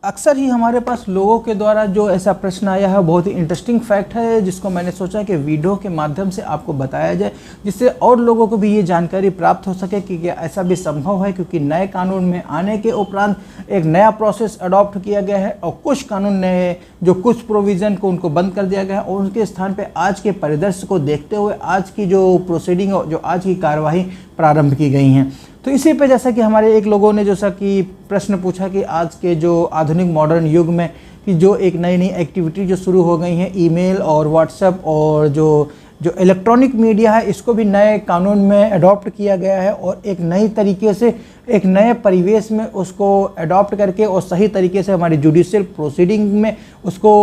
अक्सर ही हमारे पास लोगों के द्वारा जो ऐसा प्रश्न आया है, बहुत ही इंटरेस्टिंग फैक्ट है जिसको मैंने सोचा कि वीडियो के माध्यम से आपको बताया जाए, जिससे और लोगों को भी ये जानकारी प्राप्त हो सके कि क्या ऐसा भी संभव है। क्योंकि नए कानून में आने के उपरांत एक नया प्रोसेस अडॉप्ट किया गया है और कुछ कानून ने जो कुछ प्रोविज़न को उनको बंद कर दिया गया है और उनके स्थान पर आज के परिदृश्य को देखते हुए आज की जो प्रोसीडिंग, जो आज की कार्यवाही प्रारंभ की गई हैं। तो इसी पे जैसा कि हमारे एक लोगों ने जैसा कि प्रश्न पूछा कि आज के जो आधुनिक मॉडर्न युग में कि जो एक नई नई एक्टिविटी जो शुरू हो गई हैं, ईमेल और व्हाट्सएप और जो इलेक्ट्रॉनिक मीडिया है, इसको भी नए कानून में अडॉप्ट किया गया है और एक नई तरीके से एक नए परिवेश में उसको अडॉप्ट करके और सही तरीके से हमारी जुडिशियल प्रोसीडिंग में उसको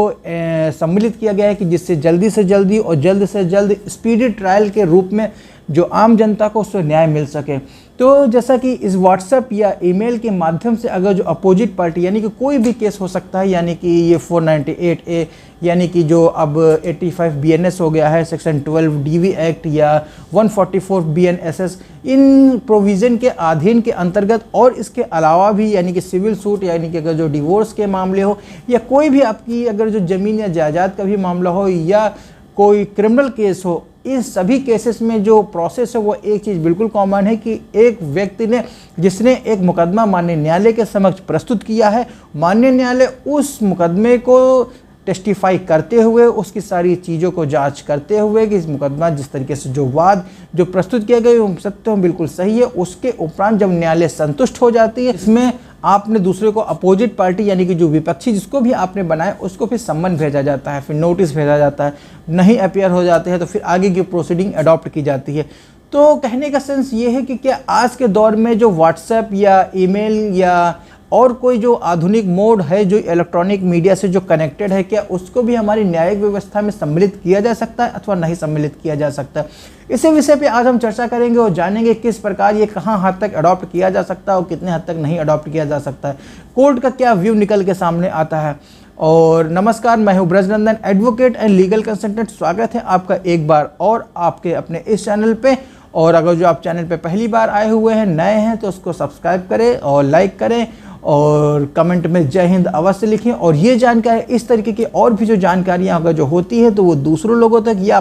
सम्मिलित किया गया है कि जिससे जल्दी से जल्दी और जल्द से जल्द स्पीडी ट्रायल के रूप में जो आम जनता को उससे न्याय मिल सके। तो जैसा कि इस व्हाट्सएप या ईमेल के माध्यम से अगर जो अपोजिट पार्टी यानी कि कोई भी केस हो सकता है, यानी कि ये 498A यानी कि जो अब 85 BNS हो गया है, सेक्शन 12 DV एक्ट या 144 BNSS, इन प्रोविज़न के अधीन के अंतर्गत और इसके अलावा भी यानी कि सिविल सूट यानी कि अगर जो डिवोर्स के मामले हो या कोई भी आपकी अगर जो ज़मीन या जायदाद का भी मामला हो या कोई क्रिमिनल केस हो, इन सभी केसेस में जो प्रोसेस है वो एक चीज़ बिल्कुल कॉमन है कि एक व्यक्ति ने जिसने एक मुकदमा माननीय न्यायालय के समक्ष प्रस्तुत किया है, माननीय न्यायालय उस मुकदमे को टेस्टिफाई करते हुए उसकी सारी चीज़ों को जांच करते हुए कि इस मुकदमा जिस तरीके से जो वाद जो प्रस्तुत किए गए वो सत्य बिल्कुल सही है, उसके उपरांत जब न्यायालय संतुष्ट हो जाती है, इसमें आपने दूसरे को अपोजिट पार्टी यानी कि जो विपक्षी जिसको भी आपने बनाया उसको फिर सम्मन भेजा जाता है, फिर नोटिस भेजा जाता है, नहीं अपियर हो जाते हैं तो फिर आगे की प्रोसीडिंग अडॉप्ट की जाती है। तो कहने का सेंस ये है कि क्या आज के दौर में जो व्हाट्सएप या ईमेल या और कोई जो आधुनिक मोड है जो इलेक्ट्रॉनिक मीडिया से जो कनेक्टेड है, क्या उसको भी हमारी न्यायिक व्यवस्था में सम्मिलित किया जा सकता है अथवा नहीं सम्मिलित किया जा सकता है। इसी विषय पे आज हम चर्चा करेंगे और जानेंगे किस प्रकार ये कहाँ हद तक अडॉप्ट किया जा सकता है और कितने हद तक नहीं अडॉप्ट किया जा सकता है, कोर्ट का क्या व्यू निकल के सामने आता है। और नमस्कार, मैं हूँ Brajnandan, advocate and legal consultant. स्वागत है आपका एक बार और आपके अपने इस चैनल पे। और अगर जो आप चैनल पे पहली बार आए हुए हैं, नए हैं, तो उसको सब्सक्राइब करें और लाइक करें और कमेंट में जय हिंद अवश्य लिखें। और ये जानकारी, इस तरीके की और भी जो जानकारियाँ अगर जो होती है तो वो दूसरों लोगों तक या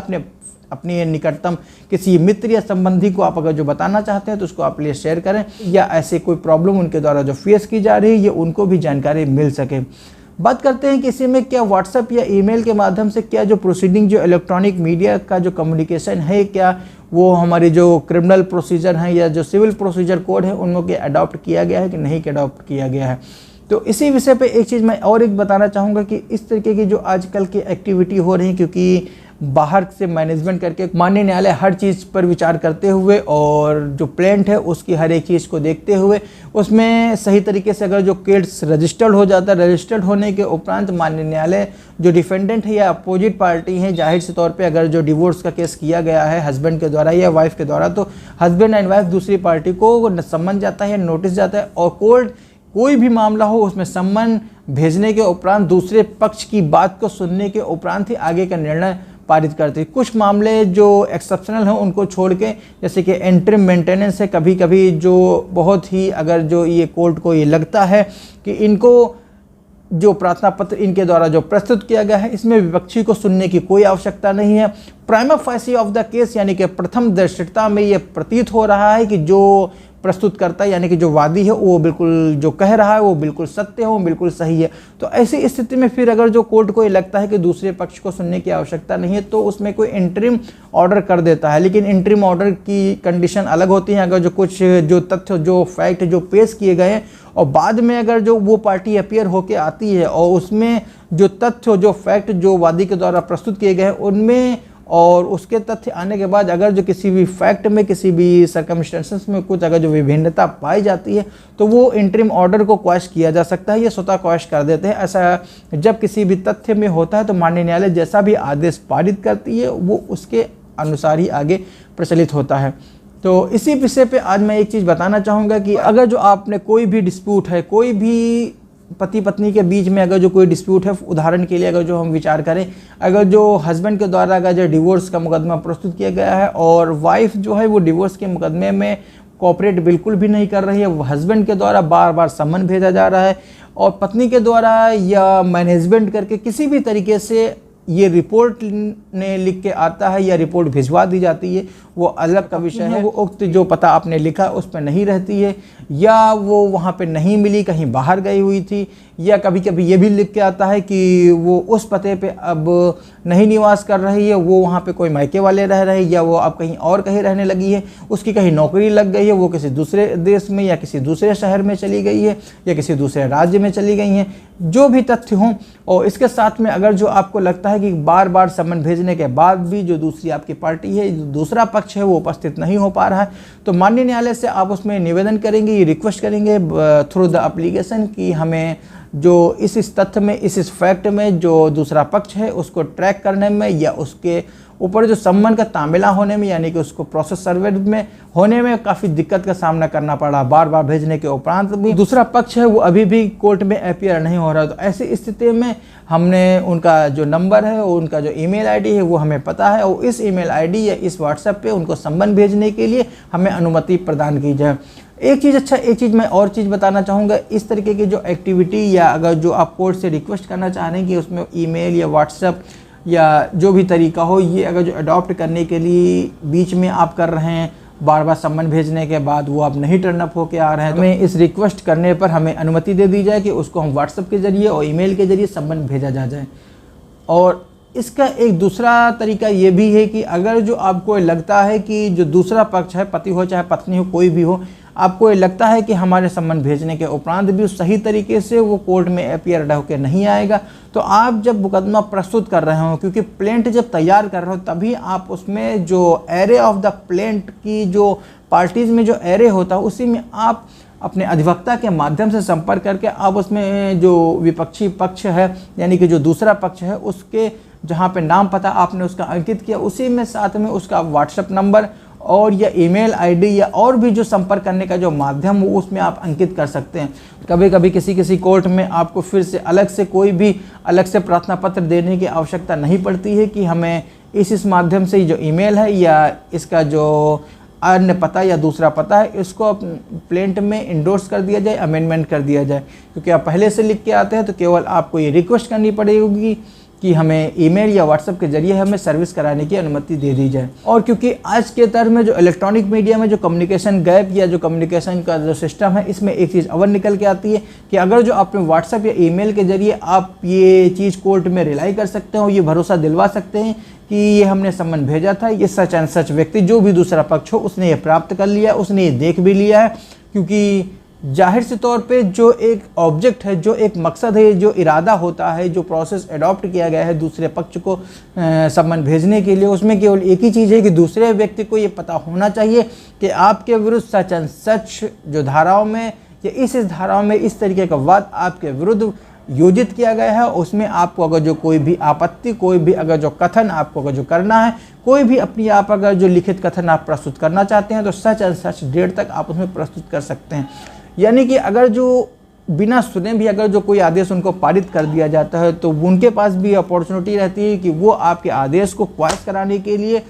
अपने निकटतम किसी मित्र या संबंधी को आप अगर जो बताना चाहते हैं तो उसको आप प्लीज़ शेयर करें, या ऐसे कोई प्रॉब्लम उनके द्वारा जो फेस की जा रही है ये उनको भी जानकारी मिल सके। बात करते हैं कि इसी में क्या व्हाट्सएप या ईमेल के माध्यम से क्या जो प्रोसीडिंग जो इलेक्ट्रॉनिक मीडिया का जो कम्युनिकेशन है, क्या वो हमारे जो क्रिमिनल प्रोसीजर हैं या जो सिविल प्रोसीजर कोड है उनमें क्या अडॉप्ट किया गया है कि नहीं अडॉप्ट किया गया है। तो इसी विषय पे एक चीज़ मैं और एक बताना चाहूँगा कि इस तरीके की जो आजकल की एक्टिविटी हो रही है, क्योंकि बाहर से मैनेजमेंट करके माननीय न्यायालय हर चीज़ पर विचार करते हुए और जो प्लेंट है उसकी हर एक चीज़ को देखते हुए उसमें सही तरीके से अगर जो केस रजिस्टर्ड हो जाता है, रजिस्टर्ड होने के उपरांत माननीय न्यायालय जो डिफेंडेंट है या अपोजिट पार्टी है, जाहिर से तौर पे अगर जो डिवोर्स का केस किया गया है हस्बैंड के द्वारा या वाइफ के द्वारा, तो हस्बैंड एंड वाइफ दूसरी पार्टी को सम्मन जाता है या नोटिस जाता है। और कोर्ट कोई भी मामला हो उसमें सम्मन भेजने के उपरांत दूसरे पक्ष की बात को सुनने के उपरांत ही आगे का निर्णय पारित करते हैं। कुछ मामले जो एक्सेप्शनल हैं उनको छोड़ के, जैसे कि इंटरिम मेंटेनेंस है, कभी कभी जो बहुत ही अगर जो ये कोर्ट को ये लगता है कि इनको जो प्रार्थना पत्र इनके द्वारा जो प्रस्तुत किया गया है इसमें विपक्षी को सुनने की कोई आवश्यकता नहीं है। Prima facie of the case यानी कि प्रथम दृष्टता में ये प्रतीत हो रहा है कि जो प्रस्तुत करता है यानी कि जो वादी है वो बिल्कुल जो कह रहा है वो बिल्कुल सत्य है, वो बिल्कुल सही है। तो ऐसी स्थिति में फिर अगर जो कोर्ट को ये लगता है कि दूसरे पक्ष को सुनने की आवश्यकता नहीं है तो उसमें कोई इंटरिम ऑर्डर कर देता है। लेकिन इंटरिम ऑर्डर की कंडीशन अलग होती है। अगर जो कुछ जो तथ्य जो फैक्ट जो पेश किए गए हैं और बाद में अगर जो वो पार्टी अपियर होके आती है और उसमें जो तथ्य जो फैक्ट जो वादी के द्वारा प्रस्तुत किए गए हैं उनमें और उसके तथ्य आने के बाद अगर जो किसी भी फैक्ट में किसी भी सर्कमस्टेंसेस में कुछ अगर जो विभिन्नता पाई जाती है तो वो इंटरिम ऑर्डर को क्वैश किया जा सकता है, ये स्वतः क्वैश कर देते हैं। ऐसा जब किसी भी तथ्य में होता है तो माननीय न्यायालय जैसा भी आदेश पारित करती है वो उसके अनुसार ही आगे प्रचलित होता है। तो इसी विषय पे आज मैं एक चीज़ बताना चाहूँगा कि अगर जो आपने कोई भी डिस्प्यूट है, कोई भी पति पत्नी के बीच में अगर जो कोई डिस्प्यूट है, उदाहरण के लिए अगर जो हम विचार करें, अगर जो हस्बैंड के द्वारा अगर जो डिवोर्स का मुकदमा प्रस्तुत किया गया है और वाइफ जो है वो डिवोर्स के मुकदमे में कोऑपरेट बिल्कुल भी नहीं कर रही है। हस्बैंड के द्वारा बार बार सम्मन भेजा जा रहा है और पत्नी के द्वारा या मैनेजमेंट करके किसी भी तरीके से ये रिपोर्ट ने लिख के आता है या रिपोर्ट भिजवा दी जाती है, वो अलग का विषय है। वो उक्त जो पता आपने लिखा उस पर नहीं रहती है या वो वहाँ पे नहीं मिली, कहीं बाहर गई हुई थी, या कभी कभी ये भी लिख के आता है कि वो उस पते पे अब नहीं निवास कर रही है, वो वहाँ पे कोई मायके वाले रह रहे हैं या वो अब कहीं और कहीं रहने लगी है, उसकी कहीं नौकरी लग गई है, वो किसी दूसरे देश में या किसी दूसरे शहर में चली गई है या किसी दूसरे राज्य में चली गई हैं, जो भी तथ्य हों। और इसके साथ में अगर जो आपको लगता है कि बार बार सम्मन भेजने के बाद भी जो दूसरी आपकी पार्टी है, जो दूसरा पक्ष है, वो उपस्थित नहीं हो पा रहा है, तो माननीय न्यायालय से आप उसमें निवेदन करेंगे, ये रिक्वेस्ट करेंगे थ्रू द एप्लीकेशन कि हमें जो इस तथ्य में, इस फैक्ट में जो दूसरा पक्ष है उसको ट्रैक करने में या उसके ऊपर जो सम्मन का तामिला होने में, यानी कि उसको प्रोसेस सर्वे में होने में काफ़ी दिक्कत का सामना करना पड़ा। बार बार भेजने के उपरांत भी दूसरा पक्ष है वो अभी भी कोर्ट में अपीयर नहीं हो रहा। तो ऐसी स्थिति में हमने उनका जो नंबर है, उनका जो ईमेल आईडी है वो हमें पता है, और इस ईमेल आईडी या इस व्हाट्सएप पे उनको सम्मन भेजने के लिए हमें अनुमति प्रदान की जाए। एक चीज़ मैं और चीज़ बताना चाहूँगा, इस तरीके की जो एक्टिविटी या अगर जो आप कोर्ट से रिक्वेस्ट करना चाह रहे हैं कि उसमें ईमेल या व्हाट्सएप या जो भी तरीका हो, ये अगर जो अडॉप्ट करने के लिए बीच में आप कर रहे हैं, बार बार सम्मन भेजने के बाद वो आप नहीं टर्न अप होके आ रहे हैं, तो हमें इस रिक्वेस्ट करने पर हमें अनुमति दे दी जाए कि उसको हम व्हाट्सएप के ज़रिए और ईमेल के ज़रिए सम्मन भेजा जा जाए। और इसका एक दूसरा तरीका ये भी है कि अगर जो आपको लगता है कि जो दूसरा पक्ष है, पति हो चाहे पत्नी हो, कोई भी हो, आपको ये लगता है कि हमारे सम्मन भेजने के उपरांत भी सही तरीके से वो कोर्ट में अपीयर होकर नहीं आएगा, तो आप जब मुकदमा प्रस्तुत कर रहे हो, क्योंकि प्लेंट जब तैयार कर रहे हो तभी आप उसमें जो एरे ऑफ द प्लेंट की जो पार्टीज़ में जो एरे होता है उसी में आप अपने अधिवक्ता के माध्यम से संपर्क करके आप उसमें जो विपक्षी पक्ष है, यानी कि जो दूसरा पक्ष है, उसके जहाँ पे नाम पता आपने उसका अंकित किया, उसी में साथ में उसका व्हाट्सएप नंबर और या ईमेल आईडी या और भी जो संपर्क करने का जो माध्यम हो उसमें आप अंकित कर सकते हैं। कभी कभी किसी कोर्ट में आपको फिर से कोई भी अलग से प्रार्थना पत्र देने की आवश्यकता नहीं पड़ती है कि हमें इस माध्यम से जो ईमेल है या इसका जो अन्य पता या दूसरा पता है, इसको प्लेंट में इंडोर्स कर दिया जाए, अमेंडमेंट कर दिया जाए। क्योंकि आप पहले से लिख के आते हैं तो केवल आपको ये रिक्वेस्ट करनी पड़ेगी कि हमें ईमेल या व्हाट्सएप के जरिए हमें सर्विस कराने की अनुमति दे दी जाए। और क्योंकि आज के दौर में जो इलेक्ट्रॉनिक मीडिया में जो कम्युनिकेशन गैप या जो कम्युनिकेशन का जो सिस्टम है, इसमें एक चीज़ और निकल के आती है कि अगर जो अपने व्हाट्सएप या ईमेल के जरिए आप ये चीज़ कोर्ट में रिलाई कर सकते हो, ये भरोसा दिलवा सकते हैं कि ये हमने सम्मन भेजा था, ये सच एंड सच व्यक्ति जो भी दूसरा पक्ष हो उसने ये प्राप्त कर लिया, उसने ये देख भी लिया है। क्योंकि जाहिर से तौर पे जो एक ऑब्जेक्ट है, जो एक मकसद है, जो इरादा होता है, जो प्रोसेस अडॉप्ट किया गया है दूसरे पक्ष को सम्मन भेजने के लिए, उसमें केवल एक ही चीज़ है कि दूसरे व्यक्ति को ये पता होना चाहिए कि आपके विरुद्ध सच एंड सच जो धाराओं में या इस धाराओं में इस तरीके का वाद आपके विरुद्ध योजित किया गया है, उसमें आपको अगर जो कोई भी आपत्ति, कोई भी अगर जो कथन आपको अगर जो करना है, कोई भी अपनी आप अगर जो लिखित कथन आप प्रस्तुत करना चाहते हैं तो सच एंड सच डेट तक आप उसमें प्रस्तुत कर सकते हैं। यानी कि अगर जो बिना सुने भी अगर जो कोई आदेश उनको पारित कर दिया जाता है तो उनके पास भी अपॉर्चुनिटी रहती है कि वो आपके आदेश को क्वाश कराने के लिए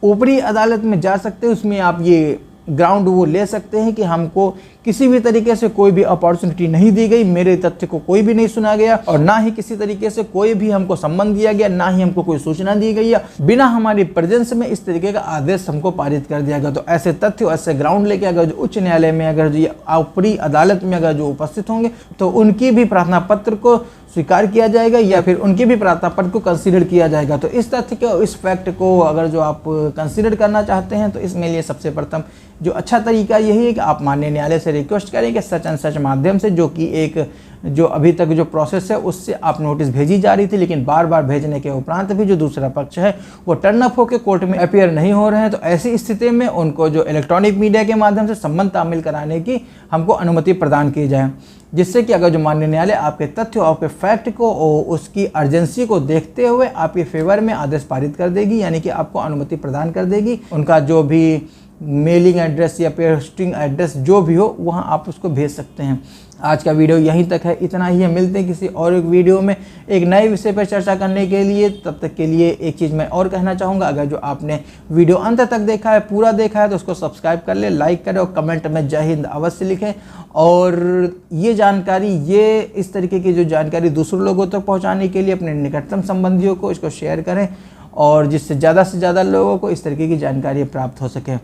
ऊपरी अदालत में जा सकते हैं। उसमें आप ये ग्राउंड वो ले सकते हैं कि हमको किसी भी तरीके से कोई भी अपॉर्चुनिटी नहीं दी गई, मेरे तथ्य को कोई भी नहीं सुना गया और ना ही किसी तरीके से कोई भी हमको सम्मन दिया गया, ना ही हमको कोई सूचना दी गई है, बिना हमारी प्रेजेंस में इस तरीके का आदेश हमको पारित कर दिया गया। तो ऐसे तथ्य, ऐसे ग्राउंड लेके अगर जो उच्च न्यायालय में अगर जो ऊपरी अदालत में अगर जो उपस्थित होंगे तो उनकी भी प्रार्थना पत्र को स्वीकार किया जाएगा या फिर उनके भी प्रार्थना पत्र को कंसीडर किया जाएगा। तो इस तथ्य को, इस फैक्ट को अगर जो आप कंसीडर करना चाहते हैं तो इसमें लिए सबसे प्रथम जो अच्छा तरीका यही है कि आप माननीय न्यायालय से रिक्वेस्ट करें कि सच एंड सच माध्यम से, जो कि एक जो अभी तक जो प्रोसेस है उससे आप नोटिस भेजी जा रही थी, लेकिन बार बार भेजने के उपरांत भी जो दूसरा पक्ष है वो टर्न अप होकर कोर्ट में अपीयर नहीं हो रहे हैं, तो ऐसी स्थिति में उनको जो इलेक्ट्रॉनिक मीडिया के माध्यम से सम्मन तामील कराने की हमको अनुमति प्रदान की जाए, जिससे कि अगर जो माननीय न्यायालय आपके तथ्य और आपके फैक्ट को और उसकी अर्जेंसी को देखते हुए आपके फेवर में आदेश पारित कर देगी, यानी कि आपको अनुमति प्रदान कर देगी। उनका जो भी मेलिंग एड्रेस या पोस्टिंग एड्रेस जो भी हो वहाँ आप उसको भेज सकते हैं। आज का वीडियो यहीं तक है, इतना ही है। मिलते हैं किसी और एक वीडियो में एक नए विषय पर चर्चा करने के लिए। तब तक के लिए एक चीज़ मैं और कहना चाहूँगा, अगर जो आपने वीडियो अंत तक देखा है, पूरा देखा है, तो उसको सब्सक्राइब कर ले, लाइक करें और कमेंट में जय हिंद अवश्य लिखें। और ये जानकारी, ये इस तरीके की जो जानकारी दूसरों लोगों तक पहुँचाने के लिए अपने निकटतम संबंधियों को इसको शेयर करें, और जिससे से ज़्यादा लोगों को इस तरीके की जानकारी प्राप्त हो सके।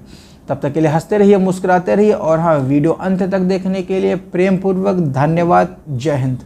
तब तक के लिए हंसते रहिए, मुस्कुराते रहिए, और हाँ, वीडियो अंत तक देखने के लिए प्रेम पूर्वक धन्यवाद। जय हिंद।